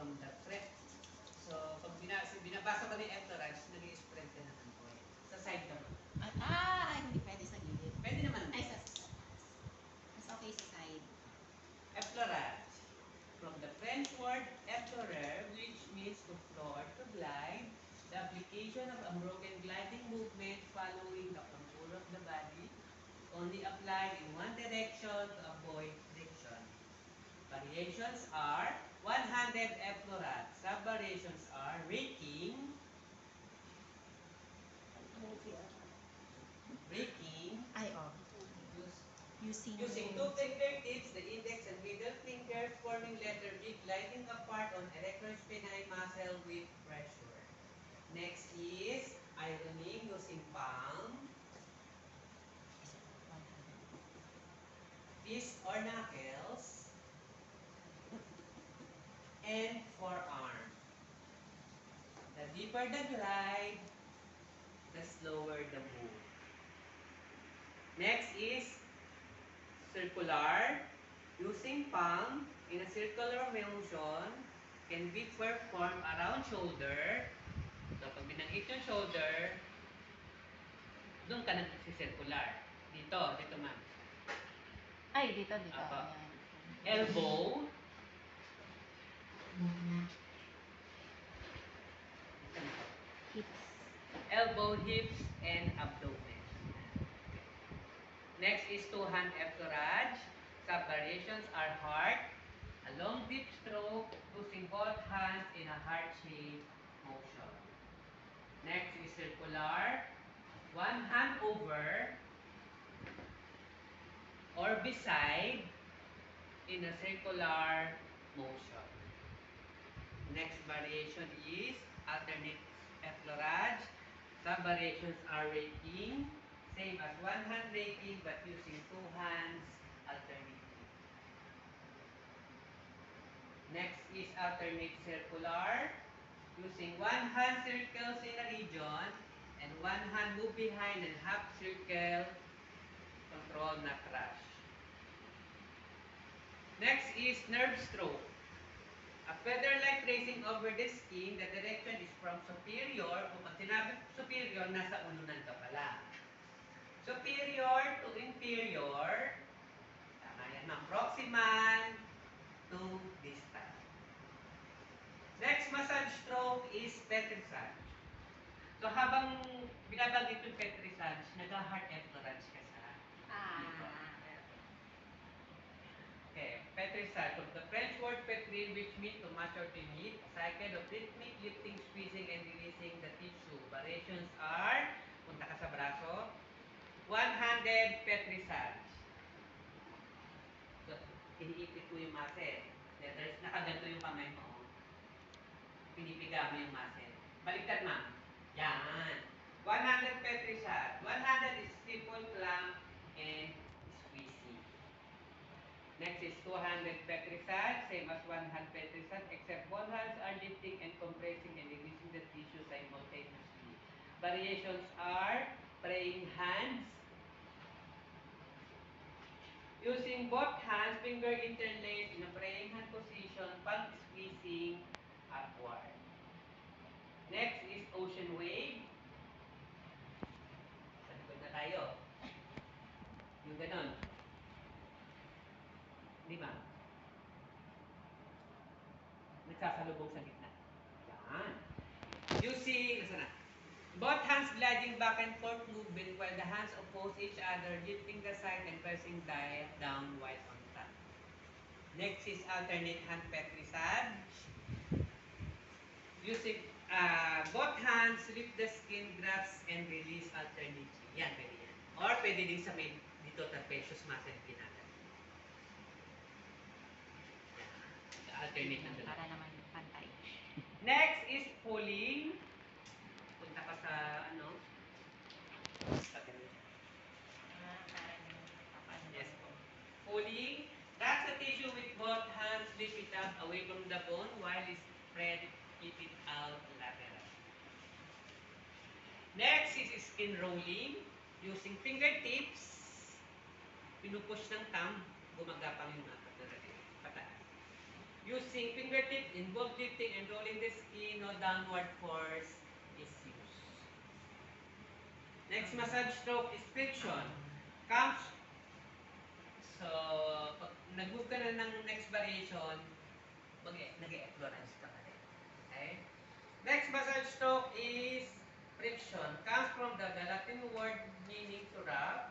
from the threat. So, pag binabasa ko ng efflorads, nag-i-spread ka naman po. Sa side naman. Hindi pwede sa gilid. Pwede naman. Ay, mas okay sa side. Effleurage. From the French word effleurer, which means to floor, to glide, the application of unbroken gliding movement following the contour of the body, only applied in one direction to avoid friction. Variations are one-handed effleurage. Sub-variations are raking, using two fingertips, the index and middle fingers forming letter V, gliding apart on erector spinae muscle with pressure. Next is ironing using palm, fist or knuckles, and forearm. The deeper the glide, the slower the move. Next is circular, using palm in a circular motion, can be performed around shoulder. So, pag binanggit yung shoulder, doon ka nag-circular. Dito ma'am. Ay, dito. Apo. Elbow. Hips. Elbow, hips, and abdomen. Next is two-hand effleurage. Sub-variations are heart, a long deep stroke using both hands in a heart-shaped motion. Next is circular, one hand over or beside in a circular motion. Next variation is alternate effleurage. Sub-variations are raking, same as one-hand raking but using two hands alternately. Next is alternate circular, using one hand circles in a region and one hand move behind and half circle, control na crush. Next is nerve stroke. A feather-like tracing over the skin, the direction is from superior, o pag sinabi superior, nasa ulunan ka pala. Superior to inferior, tama yan ma'am, proximal to distal. Next massage stroke is petrissage. So habang binabanggit yung petrissage, nag-heart effleurage ka sa Okay, petrissage. From the French word pétrir, which means to mash or to knead, a cycle of rhythmic lifting, squeezing, and releasing the tissue. Variations are, punta ka sa braso, one-handed petrissage. So, iniipit mo yung muscle. Letters, nakaganto yung kamay mo. Pinipiga mo yung muscle. Baliktad ma'am. Yan. One-handed petrissage. One-handed is staple, clamp, and squeezing. Next is two-handed petrissage, same as one-hand petrissage, except both hands are lifting and compressing and releasing the tissue simultaneously. Variations are praying hands, using both hands, finger interlaced in a praying hand position, palm squeezing upward. Next is ocean wave. Sa likod na tayo. Yung ganon. Di ba? Nagsasalubong sa gitna. Yan. Using, nasa na? Both hands gliding back and forth movement while the hands oppose each other, lifting the side and pressing down while on top. Next is alternate hand petrissage. Using both hands, lift the skin, grasp, and release alternately. Yan, pwede yan. Or pwede din sa may dito trapezius muscle pinaka. Alternate na para naman pantay. Next is pulling. Punta ka sa ano? Yes po. Pulling. Grab the tissue with both hands, lift it up away from the bone while spread, keep it out laterally. Next is skin rolling. Using fingertips. Pinupush ng thumb, gumagapang yung apat na dali. Pataas. Using fingertip, involved lifting and rolling the skin, no downward force is used. Next massage stroke is friction. Comes, so, pag nag-move ka na ng next variation, nag-e-explorance ka pa rin. Okay? Next massage stroke is friction. Comes from the Latin word meaning to rub.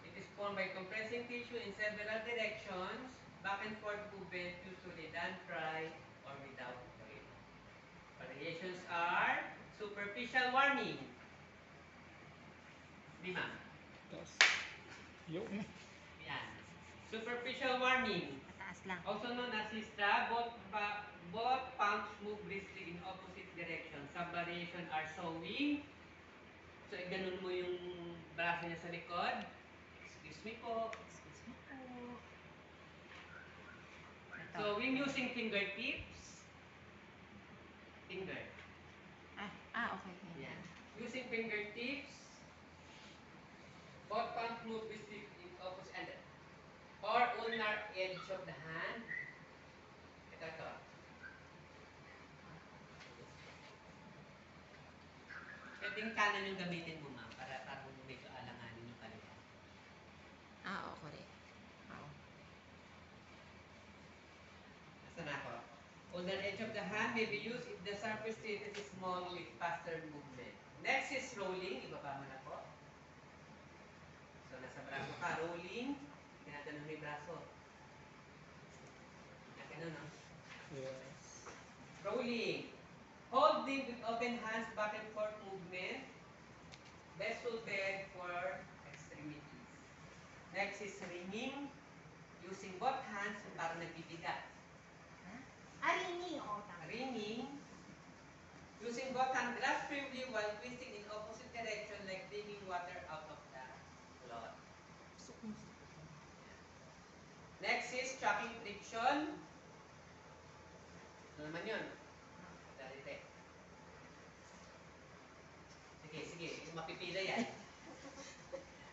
It is formed by compressing tissue in several directions, back and forth movement, usually done dry or without oil. Variations are superficial warming. Di ma'am? Tapos, yung Yan. Superficial warming. Mataas lang. Also known as sistra, both palms move briskly in opposite directions. Some variation are sewing. So, ganun mo yung braso niya sa likod. Excuse me po. Excuse me po. Ito. So, when using fingertips, finger. Okay. Yan. Using fingertips, both palms move briskly in opposite end. Or ulnar edge of the hand. Ito. Pwedeng kanan yung gamitin mo, ma'am, para parang medyo alanganin yung kaliwa. Okay. Oo. Nasaan ako? Ulnar edge of the hand may be used if the surface status is small with faster movement. Next is rolling. Ibaba mo na po. So, nasa braso ka. Rolling. Ginaganon mo yung braso. Ganun, no? yes. Rolling. Holding with open hands, back and forth movement. Best suited for extremities. Next is ringing. Using both hands para nagbibigat. Ringing. Oo, tama. Ringing. Using both hands, grasp firmly while twisting in opposite direction like bringing water out of the cloth. Next is chopping friction. Ano naman yun? Dalite. Sige. Mapipila yan.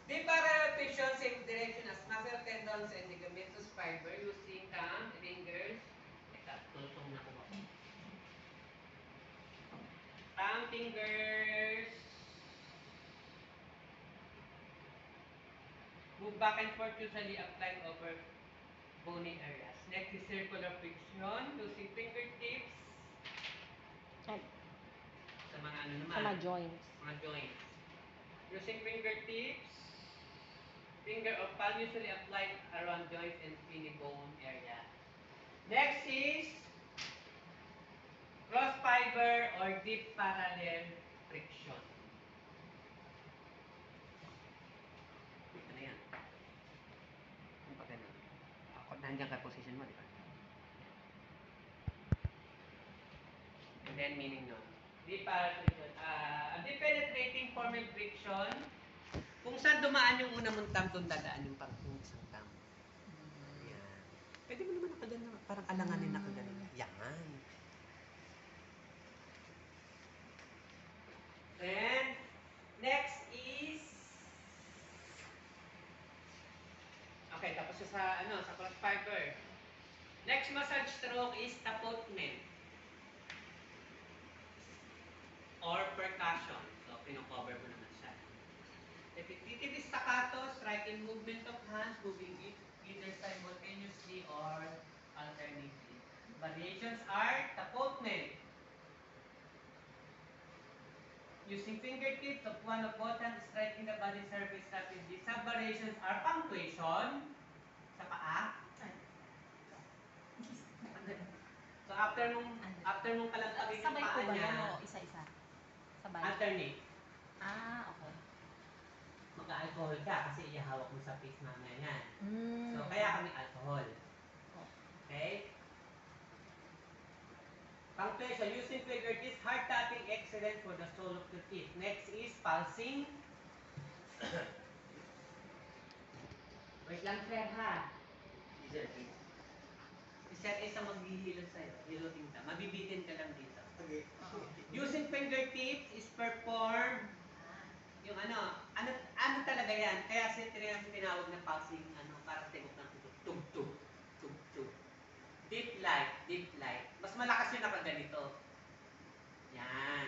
Biparallel friction, same direction as muscle tendons and ligamentous fiber using thumb, fingers. Teka, tulong na ko ako. Thumb, fingers. Move back and forth usually applying over bony areas. Next is circular friction using fingertips. Sa mga ano naman? Sa mga joints. Mga joints. Using fingertips, finger or palm usually applied around joints and skinny bone area. Next is cross fiber or deep parallel friction. Ano yan? Ano pa ganun? Nandiyan ka position mo, di ba? And then meaning nun. Deep parallel friction. Deep penetrating formal friction. Kung saan dumaan yung unang mong thumb, doon dadaan yung yung isang thumb. Yan. Pwede mo naman nakagano, parang alanganin nakagano. Yan. Then, next is okay, tapos sa cross fiber. Next massage stroke is tapotment or percussion. So, pino-cover mo naman siya. Repetitive staccato, striking movement of hands, moving either simultaneously or alternately. Variations are tapotment. Using fingertips of one of both hands, striking the body surface rapidly. Some variations are punctuation sa paa. So after nung kalagpagin yung Sabay po paa ba niya, yan o isa-isa? Sabay. alternate. Okay. Mag-alcohol ka kasi ihahawak mo sa face mamaya yan. Mm. So kaya kami alcohol. Okay? Punctuation using fingertips, hard tapping, excellent for the sole of the feet. Next is pulsing. Wait lang, sir, ha? Si Sir Isa maghihilot sa'yo. Hilutin ka. Mabibitin ka lang dito. Okay. Using fingertips is performed yung ano talaga yan. Kaya tinawag na pulsing, parang tigok ng tug. Deep light. Mas malakas yung nakaganito. Yan.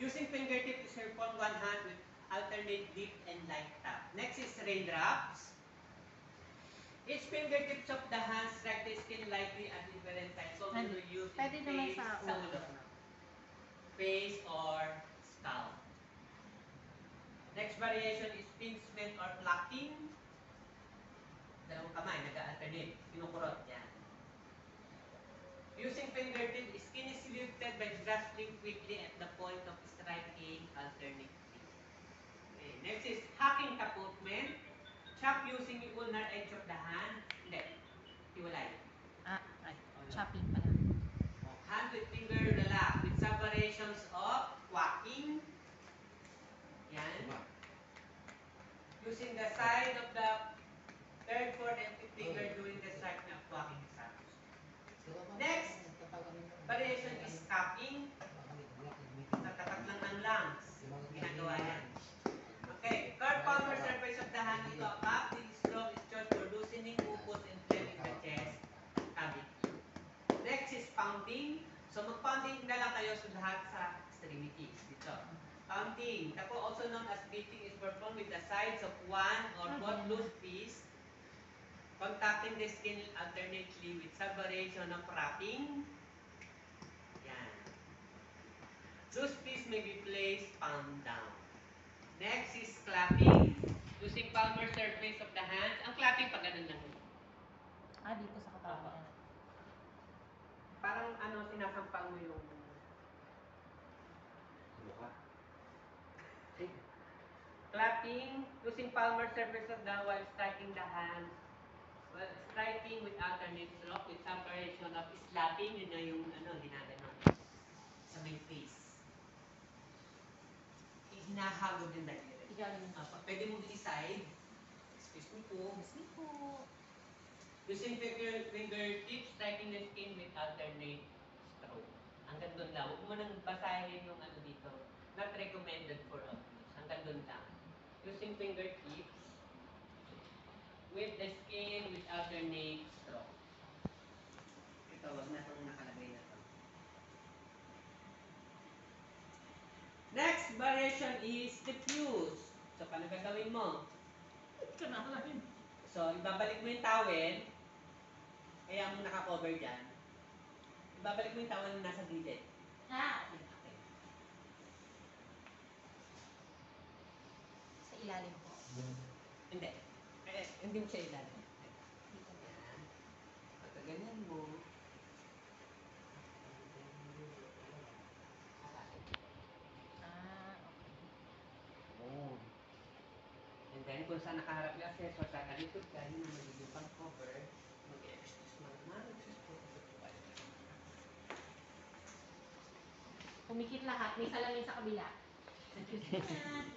Using fingertip to circle one hand with alternate deep and light tap. Next is raindrops. Each fingertips of the hand strike the skin lightly at different times. So we will use Pwede in naman face, sa ulo. face or scalp. Next variation is pinchment or plucking. Dalawang kamay, nag-alternate. Kinukurot yan. Using fingertip, skin is lifted by grasping quickly at the point of striking alternately. Okay. Next is hacking taputment. Chop using the ulnar edge of the hand. Hindi. Hiwalay. Ay, chopping pala. Hand with finger relax with some variations of quacking. Yan. Using the side of the third, fourth, and fifth finger during the strike of quacking sounds. Next, variation is cupping. Natatak lang ng lungs. Ginagawa yan. Okay, curve palmar surface of the hand into a cup. This stroke is just for loosening, mucus, and clearing the chest cavity. Next is pounding. So mag-pounding na lang kayo sa lahat sa extremities. Dito. Pounding. Tapo also known as beating is performed with the sides of one or both loose piece, contacting the skin alternately with some variation of wrapping. Yan. Loose piece may be placed palm down. Next is clapping. Using palmar surface of the hands. Ang clapping pag ganun lang. Dito sa katawan. Parang ano, sinasampal mo yung mukha. Clapping, using palmar surface of the hand while striking the hand. While striking with alternate stroke with some variation of slapping, yun na yung ano, ginaganon. Sa may face. Hinahagod din dahil. Pwede mong i-side. Excuse me po. Excuse me po. Using fingertips, striking the skin with alternate stroke. Hanggang doon lang. Huwag mo nang basahin yung ano dito. Not recommended for abuse. Hanggang doon lang. Using fingertips with the skin with alternate stroke. Ito, wag na itong nakalagay na ito. Next variation is diffuse. So, paano gagawin mo? So, ibabalik mo yung towel. Kaya mo naka-cover dyan. Ibabalik mo yung towel na nasa gilid. Okay. Okay. Sa ilalim po. Hindi. Hindi mo siya ilalim. Dito. Yan. Pagka ganyan mo. Okay. Oh. And then, kung saan nakaharap yung accessory, kakalikod ka, yun ang magiging pang-cover. Mag-exercise mo naman. Pumikit lahat. May salamin sa kabila.